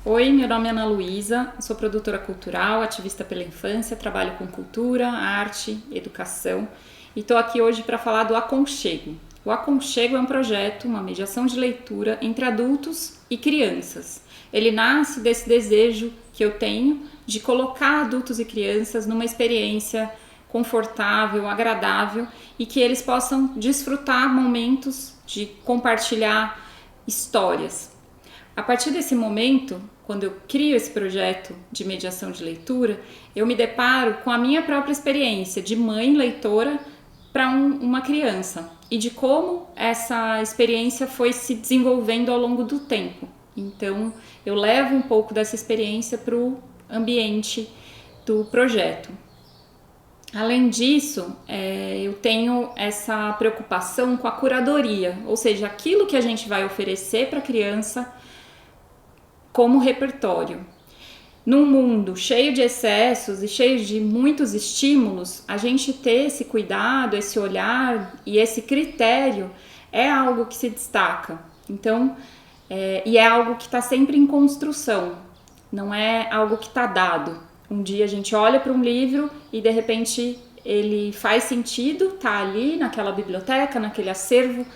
Oi, meu nome é Ana Luísa, sou produtora cultural, ativista pela infância, trabalho com cultura, arte, educação e estou aqui hoje para falar do Aconchego. O Aconchego é um projeto, uma mediação de leitura entre adultos e crianças. Ele nasce desse desejo que eu tenho de colocar adultos e crianças numa experiência confortável, agradável e que eles possam desfrutar momentos de compartilhar histórias. A partir desse momento, quando eu crio esse projeto de mediação de leitura, eu me deparo com a minha própria experiência de mãe leitora para uma criança e de como essa experiência foi se desenvolvendo ao longo do tempo. Então, eu levo um pouco dessa experiência para o ambiente do projeto. Além disso, eu tenho essa preocupação com a curadoria, ou seja, aquilo que a gente vai oferecer para a criança como repertório. Num mundo cheio de excessos e cheio de muitos estímulos, a gente ter esse cuidado, esse olhar e esse critério é algo que se destaca. Então, e é algo que está sempre em construção, não é algo que está dado. Um dia a gente olha para um livro e de repente ele faz sentido, está ali naquela biblioteca, naquele acervo,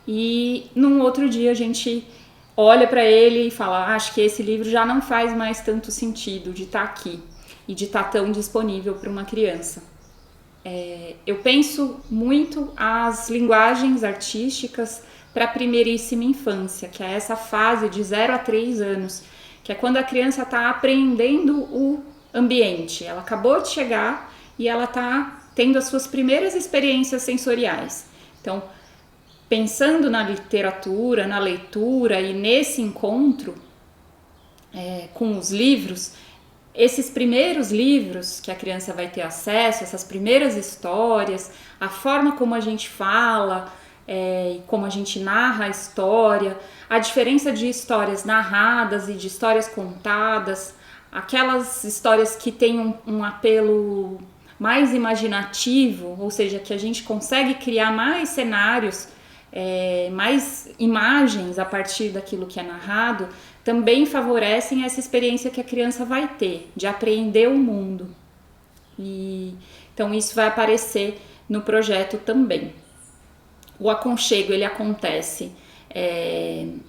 e num outro dia a gente olha para ele e fala, acho que esse livro já não faz mais tanto sentido de estar aqui e de estar tão disponível para uma criança. Eu penso muito as linguagens artísticas para a primeiríssima infância, que é essa fase de 0 a 3 anos, que é quando a criança está aprendendo o ambiente. Ela acabou de chegar e ela está tendo as suas primeiras experiências sensoriais. Então, pensando na literatura, na leitura e nesse encontro com os livros, esses primeiros livros que a criança vai ter acesso, essas primeiras histórias, a forma como a gente fala, como a gente narra a história, a diferença de histórias narradas e de histórias contadas, aquelas histórias que têm um apelo mais imaginativo, ou seja, que a gente consegue criar mais cenários, mais imagens a partir daquilo que é narrado, também favorecem essa experiência que a criança vai ter, de apreender o mundo. Então isso vai aparecer no projeto também. O aconchego ele acontece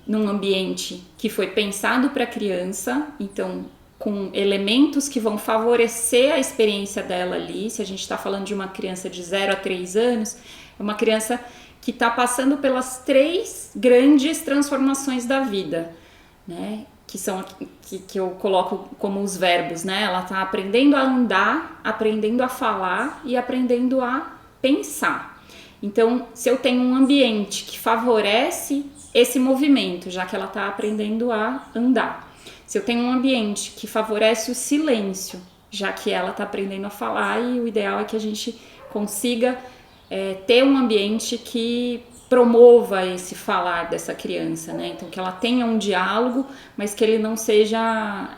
num ambiente que foi pensado para a criança, então com elementos que vão favorecer a experiência dela ali. Se a gente está falando de uma criança de 0 a 3 anos, é uma criança que está passando pelas 3 grandes transformações da vida, né? Que são que eu coloco como os verbos, né? Ela está aprendendo a andar, aprendendo a falar e aprendendo a pensar. Então, se eu tenho um ambiente que favorece esse movimento, já que ela está aprendendo a andar, se eu tenho um ambiente que favorece o silêncio, já que ela está aprendendo a falar, e o ideal é que a gente consiga ter um ambiente que promova esse falar dessa criança, né? Então que ela tenha um diálogo, mas que ele não seja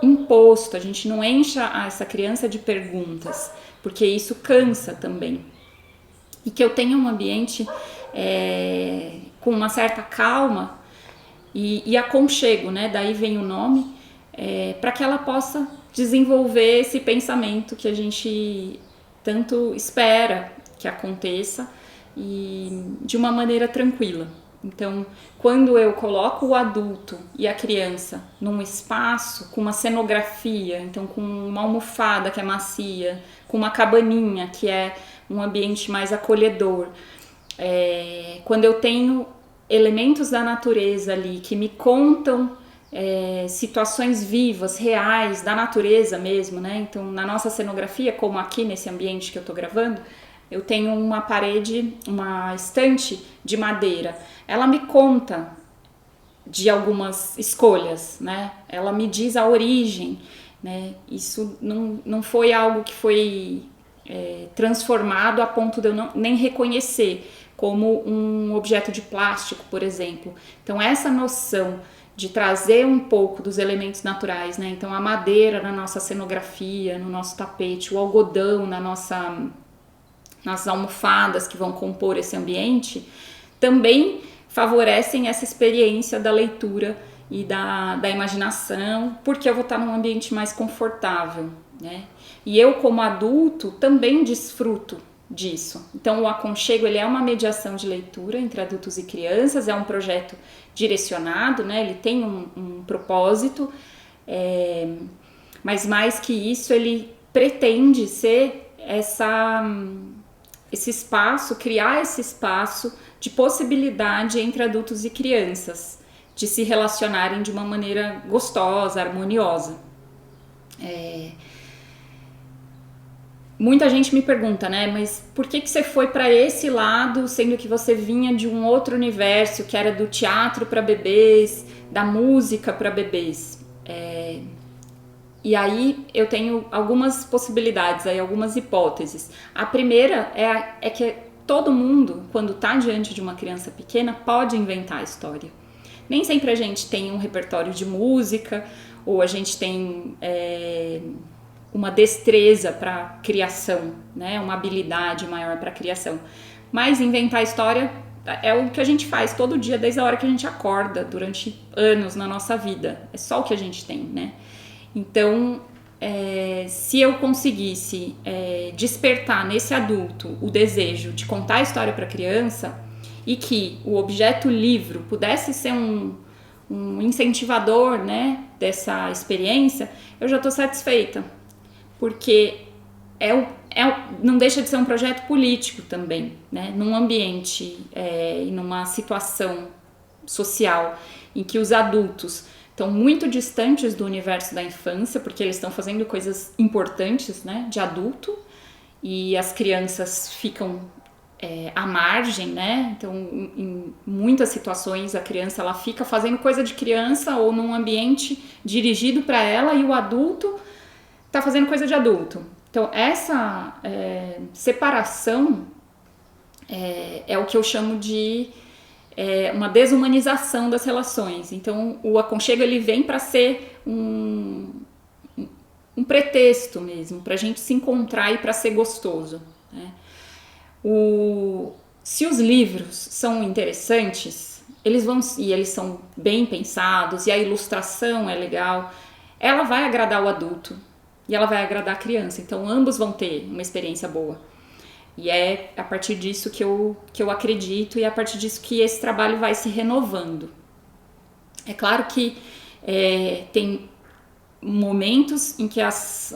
imposto, a gente não encha essa criança de perguntas, porque isso cansa também. E que eu tenha um ambiente com uma certa calma e aconchego, né? Daí vem o nome, para que ela possa desenvolver esse pensamento que a gente tanto espera que aconteça e de uma maneira tranquila. Então, quando eu coloco o adulto e a criança num espaço com uma cenografia, então com uma almofada que é macia, com uma cabaninha que é um ambiente mais acolhedor, quando eu tenho elementos da natureza ali que me contam situações vivas, reais, da natureza mesmo, né? Então, na nossa cenografia, como aqui nesse ambiente que eu tô gravando, eu tenho uma parede, uma estante de madeira. Ela me conta de algumas escolhas, né? Ela me diz a origem, né? Isso não foi algo que foi transformado a ponto de eu nem reconhecer como um objeto de plástico, por exemplo. Então, essa noção de trazer um pouco dos elementos naturais, né? Então, a madeira na nossa cenografia, no nosso tapete, o algodão nas almofadas que vão compor esse ambiente, também favorecem essa experiência da leitura e da imaginação, porque eu vou estar num ambiente mais confortável, né? E eu, como adulto, também desfruto disso. Então, o Aconchego, ele é uma mediação de leitura entre adultos e crianças, é um projeto direcionado, né? Ele tem um propósito, mas mais que isso, ele pretende ser esse espaço, criar esse espaço de possibilidade entre adultos e crianças, de se relacionarem de uma maneira gostosa, harmoniosa. Muita gente me pergunta, né, mas por que você foi para esse lado, sendo que você vinha de um outro universo, que era do teatro para bebês, da música para bebês? E aí eu tenho algumas possibilidades, aí, algumas hipóteses. A primeira é que todo mundo, quando está diante de uma criança pequena, pode inventar a história. Nem sempre a gente tem um repertório de música, ou a gente tem uma destreza para criação, né? Uma habilidade maior para criação. Mas inventar a história é o que a gente faz todo dia, desde a hora que a gente acorda, durante anos na nossa vida. É só o que a gente tem, né? Então, se eu conseguisse despertar nesse adulto o desejo de contar a história para a criança e que o objeto livro pudesse ser um incentivador, né, dessa experiência, eu já estou satisfeita, porque não deixa de ser um projeto político também, né, num ambiente e numa situação social em que os adultos estão muito distantes do universo da infância, porque eles estão fazendo coisas importantes, né, de adulto, e as crianças ficam à margem, né? Então, em muitas situações, a criança ela fica fazendo coisa de criança ou num ambiente dirigido para ela e o adulto está fazendo coisa de adulto. Então, essa separação é o que eu chamo de uma desumanização das relações. Então, o Aconchego ele vem para ser um pretexto mesmo, para a gente se encontrar e para ser gostoso, né? Se os livros são interessantes, eles são bem pensados e a ilustração é legal, ela vai agradar o adulto e ela vai agradar a criança. Então, ambos vão ter uma experiência boa. E é a partir disso que eu acredito e é a partir disso que esse trabalho vai se renovando. É claro que tem momentos em que as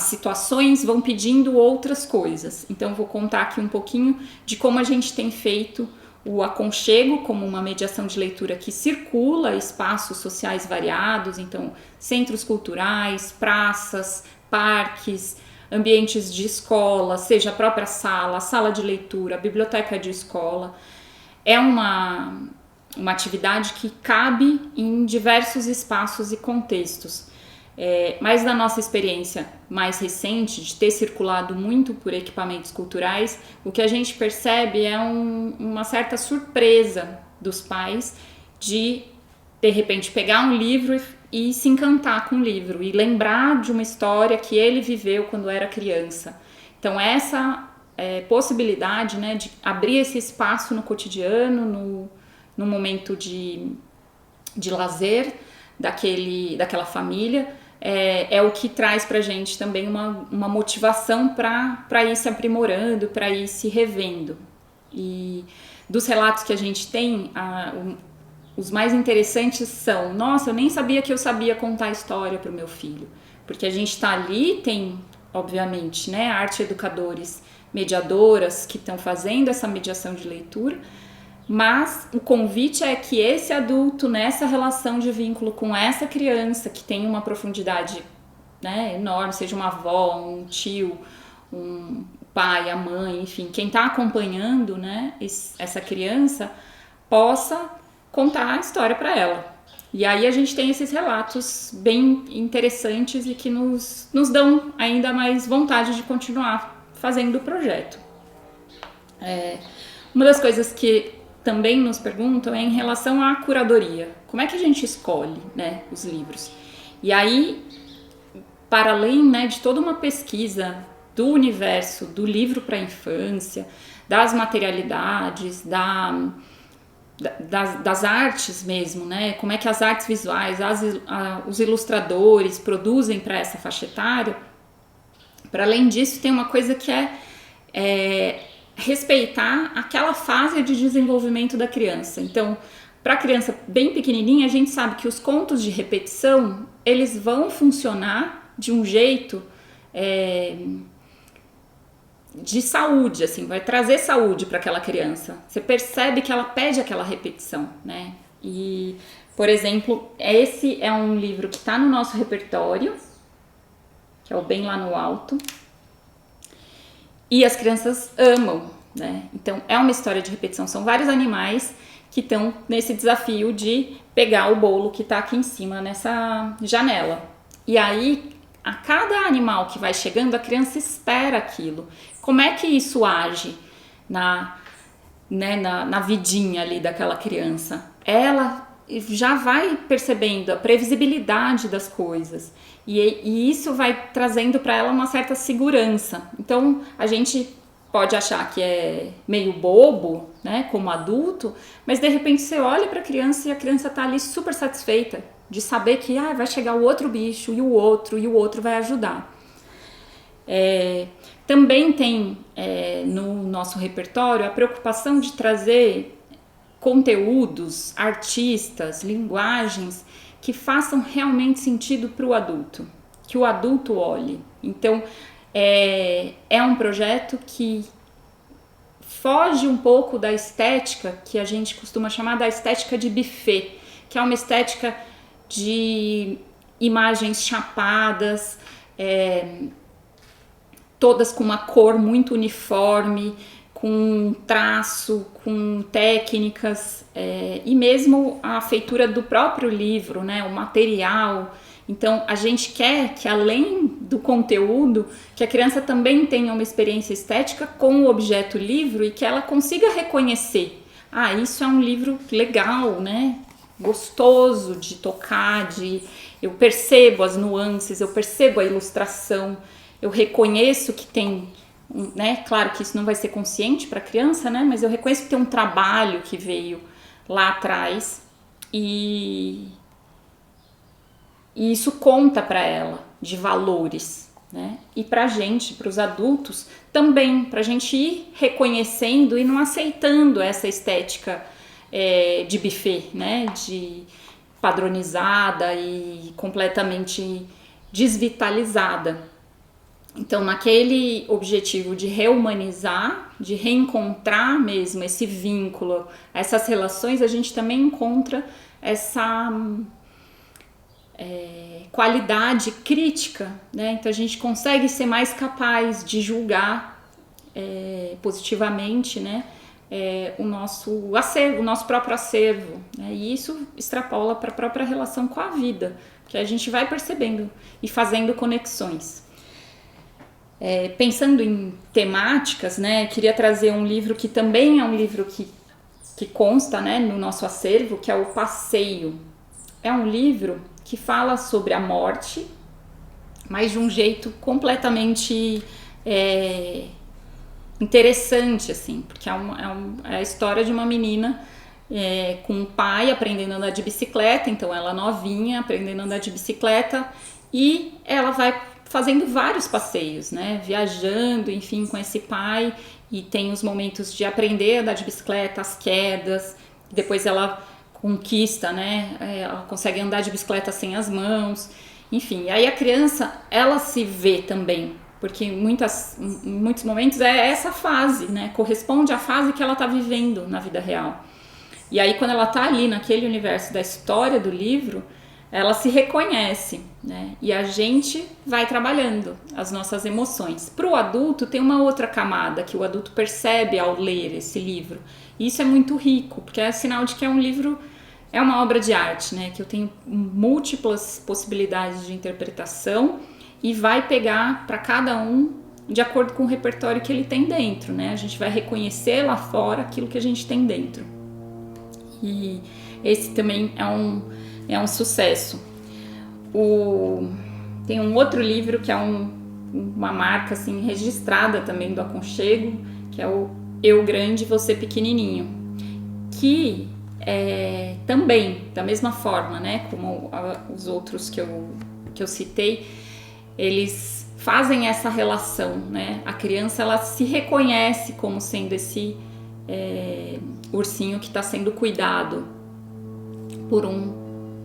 situações vão pedindo outras coisas. Então, eu vou contar aqui um pouquinho de como a gente tem feito o Aconchego como uma mediação de leitura que circula espaços sociais variados, então centros culturais, praças, parques, ambientes de escola, seja a própria sala, a sala de leitura, a biblioteca de escola. É uma atividade que cabe em diversos espaços e contextos. Mas na nossa experiência mais recente, de ter circulado muito por equipamentos culturais, o que a gente percebe é uma certa surpresa dos pais de repente, pegar um livro e se encantar com o livro e lembrar de uma história que ele viveu quando era criança. Então, essa possibilidade, né, de abrir esse espaço no cotidiano, no momento de lazer daquela família, é o que traz pra gente também uma motivação para ir se aprimorando, para ir se revendo. E dos relatos que a gente tem, os mais interessantes são: nossa, eu nem sabia que eu sabia contar a história para o meu filho. Porque a gente está ali, tem, obviamente, né, arte educadores, mediadoras que estão fazendo essa mediação de leitura, mas o convite é que esse adulto, nessa relação de vínculo com essa criança, que tem uma profundidade, né, enorme, seja uma avó, um tio, um pai, a mãe, enfim, quem está acompanhando, né, essa criança, possa contar a história para ela. E aí a gente tem esses relatos bem interessantes e que nos dão ainda mais vontade de continuar fazendo o projeto. Uma das coisas que também nos perguntam é em relação à curadoria. Como é que a gente escolhe, né, os livros? E aí, para além, né, de toda uma pesquisa do universo do livro para a infância, das materialidades, das artes mesmo, né? Como é que as artes visuais, os ilustradores produzem para essa faixa etária. Para além disso, tem uma coisa que é respeitar aquela fase de desenvolvimento da criança. Então, para a criança bem pequenininha, a gente sabe que os contos de repetição, eles vão funcionar de um jeito de saúde, assim, vai trazer saúde para aquela criança. Você percebe que ela pede aquela repetição, né? E, por exemplo, esse é um livro que está no nosso repertório, que é o Bem Lá no Alto, e as crianças amam, né? Então, é uma história de repetição. São vários animais que estão nesse desafio de pegar o bolo que está aqui em cima, nessa janela. E aí, a cada animal que vai chegando, a criança espera aquilo. Como é que isso age na vidinha ali daquela criança? Ela já vai percebendo a previsibilidade das coisas. E isso vai trazendo para ela uma certa segurança. Então, a gente pode achar que é meio bobo, né, como adulto, mas de repente você olha para a criança e a criança está ali super satisfeita de saber que vai chegar o outro bicho e o outro vai ajudar. Também tem no nosso repertório a preocupação de trazer conteúdos, artistas, linguagens que façam realmente sentido para o adulto, que o adulto olhe. Então, é um projeto que foge um pouco da estética que a gente costuma chamar da estética de buffet, que é uma estética de imagens chapadas, todas com uma cor muito uniforme, com traço, com técnicas, e mesmo a feitura do próprio livro, né, o material. Então, a gente quer que, além do conteúdo, que a criança também tenha uma experiência estética com o objeto livro e que ela consiga reconhecer. Isso é um livro legal, né? Gostoso de tocar, eu percebo as nuances, eu percebo a ilustração, eu reconheço que tem, né? Claro que isso não vai ser consciente para a criança, né? Mas eu reconheço que tem um trabalho que veio lá atrás e isso conta para ela de valores, né? E para a gente, para os adultos, também, para a gente ir reconhecendo e não aceitando essa estética de buffet, né? De padronizada e completamente desvitalizada. Então, naquele objetivo de rehumanizar, de reencontrar mesmo esse vínculo, essas relações, a gente também encontra essa qualidade crítica, né? Então a gente consegue ser mais capaz de julgar positivamente, né? O nosso acervo, o nosso próprio acervo, né? E isso extrapola para a própria relação com a vida, que a gente vai percebendo e fazendo conexões. Pensando em temáticas, né? Queria trazer um livro que também é um livro que consta, né, no nosso acervo, que é o Passeio. É um livro que fala sobre a morte, mas de um jeito completamente interessante, assim, porque é a história de uma menina com um pai aprendendo a andar de bicicleta, então ela novinha, aprendendo a andar de bicicleta, e ela vai fazendo vários passeios, né, viajando, enfim, com esse pai, e tem os momentos de aprender a andar de bicicleta, as quedas, depois ela conquista, né? Ela consegue andar de bicicleta sem as mãos, enfim. Aí a criança, ela se vê também, porque em muitos momentos é essa fase, né? Corresponde à fase que ela está vivendo na vida real. E aí quando ela está ali naquele universo da história do livro, ela se reconhece, né? E a gente vai trabalhando as nossas emoções. Para o adulto tem uma outra camada que o adulto percebe ao ler esse livro. E isso é muito rico, porque é sinal de que é um livro, é uma obra de arte, né? Que eu tenho múltiplas possibilidades de interpretação e vai pegar para cada um de acordo com o repertório que ele tem dentro, né? A gente vai reconhecer lá fora aquilo que a gente tem dentro. E esse também é um sucesso. Tem um outro livro que é uma marca assim, registrada também do Aconchego, que é o Eu Grande, Você Pequenininho, que também, da mesma forma, né, como os outros que eu citei, eles fazem essa relação, né? A criança, ela se reconhece como sendo esse ursinho que está sendo cuidado por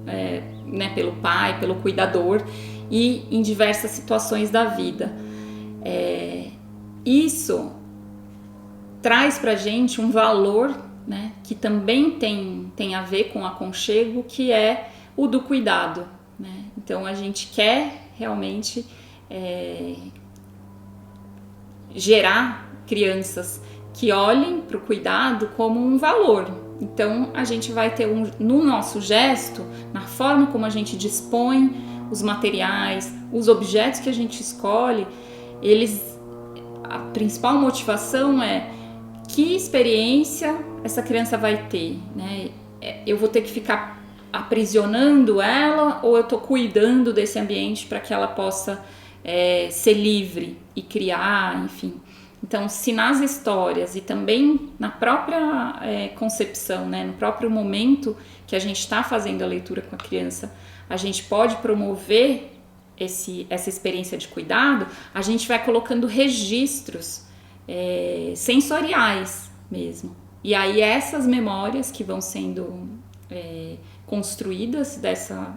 né, pelo pai, pelo cuidador, e em diversas situações da vida. Isso traz pra gente um valor, né, que também tem a ver com o aconchego, que é o do cuidado, né? Então a gente quer realmente gerar crianças que olhem para o cuidado como um valor. Então a gente vai ter no nosso gesto, na forma como a gente dispõe os materiais, os objetos que a gente escolhe, a principal motivação é que experiência essa criança vai ter, né? Eu vou ter que ficar aprisionando ela, ou eu estou cuidando desse ambiente para que ela possa ser livre e criar, enfim. Então, se nas histórias e também na própria concepção, né, no próprio momento que a gente está fazendo a leitura com a criança, a gente pode promover essa experiência de cuidado, a gente vai colocando registros sensoriais mesmo. E aí essas memórias que vão sendo construídas dessa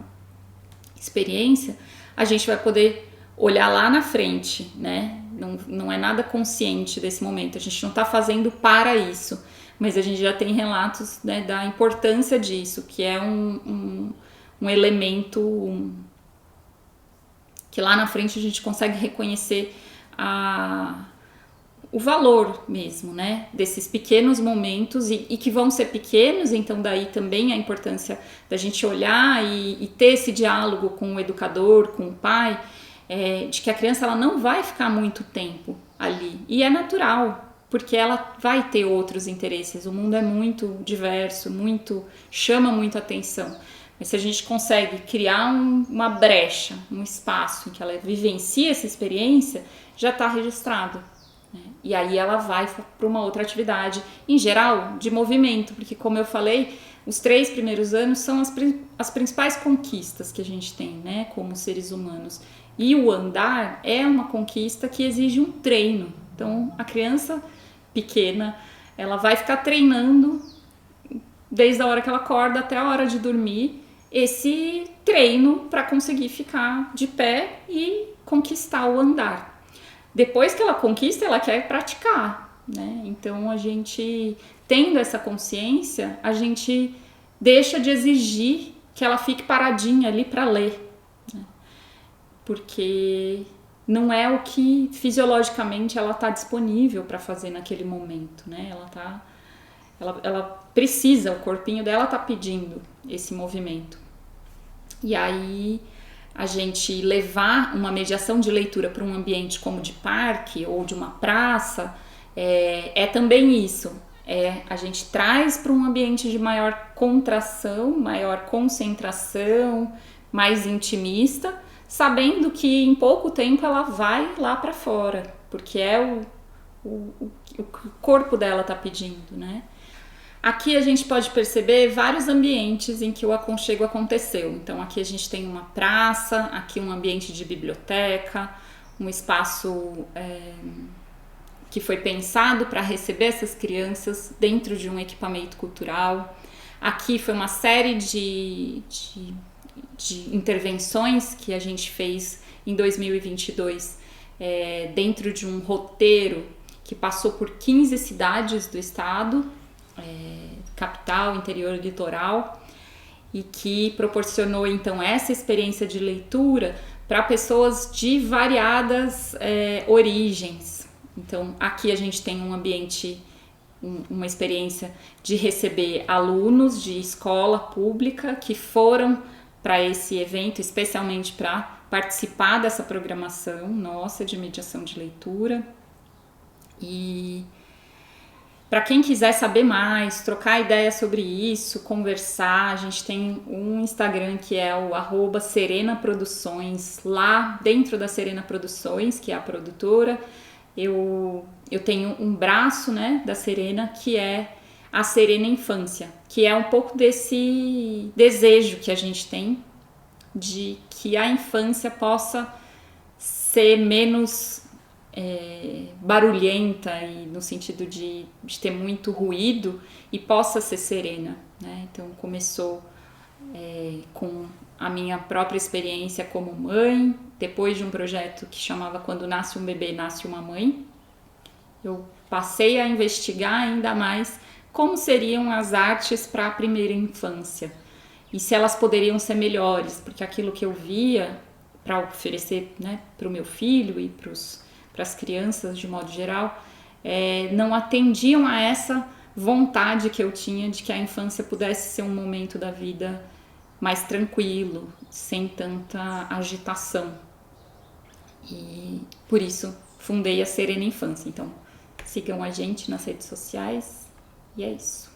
experiência, a gente vai poder olhar lá na frente, né? Não é nada consciente desse momento, a gente não está fazendo para isso, mas a gente já tem relatos, né, da importância disso, que é um elemento que lá na frente a gente consegue reconhecer o valor mesmo, né, desses pequenos momentos e que vão ser pequenos, então daí também a importância da gente olhar e ter esse diálogo com o educador, com o pai, de que a criança ela não vai ficar muito tempo ali, e é natural, porque ela vai ter outros interesses, o mundo é muito diverso, chama muito atenção, mas se a gente consegue criar uma brecha, um espaço em que ela vivencia essa experiência, já está registrado. E aí ela vai para uma outra atividade, em geral de movimento, porque como eu falei, os 3 primeiros anos são as principais conquistas que a gente tem, né, como seres humanos. E o andar é uma conquista que exige um treino. Então a criança pequena, ela vai ficar treinando desde a hora que ela acorda até a hora de dormir, esse treino para conseguir ficar de pé e conquistar o andar. Depois que ela conquista, ela quer praticar, né? Então a gente, tendo essa consciência, a gente deixa de exigir que ela fique paradinha ali para ler, né? Porque não é o que fisiologicamente ela está disponível para fazer naquele momento, né? Ela precisa, o corpinho dela está pedindo esse movimento. E aí a gente levar uma mediação de leitura para um ambiente como de parque ou de uma praça é também isso. A gente traz para um ambiente de maior contração, maior concentração, mais intimista, sabendo que em pouco tempo ela vai lá para fora, porque o corpo dela está pedindo, né? Aqui a gente pode perceber vários ambientes em que o aconchego aconteceu. Então aqui a gente tem uma praça, aqui um ambiente de biblioteca, um espaço que foi pensado para receber essas crianças dentro de um equipamento cultural. Aqui foi uma série de intervenções que a gente fez em 2022 dentro de um roteiro que passou por 15 cidades do estado, capital, interior, litoral, e que proporcionou então essa experiência de leitura para pessoas de variadas origens. Então aqui a gente tem um ambiente, uma experiência de receber alunos de escola pública que foram para esse evento especialmente para participar dessa programação nossa de mediação de leitura. E para quem quiser saber mais, trocar ideia sobre isso, conversar, a gente tem um Instagram que é o @Serena Produções. Lá dentro da Serena Produções, que é a produtora, eu tenho um braço, né, da Serena, que é a serena infância, que é um pouco desse desejo que a gente tem de que a infância possa ser menos barulhenta e no sentido de ter muito ruído e possa ser serena, né? Então começou com a minha própria experiência como mãe, depois de um projeto que chamava Quando Nasce um Bebê, Nasce uma Mãe. Eu passei a investigar ainda mais como seriam as artes para a primeira infância e se elas poderiam ser melhores, porque aquilo que eu via para oferecer, né, para o meu filho e para as crianças de modo geral, não atendiam a essa vontade que eu tinha de que a infância pudesse ser um momento da vida mais tranquilo, sem tanta agitação. E por isso fundei a Serena Infância. Então sigam a gente nas redes sociais e é isso.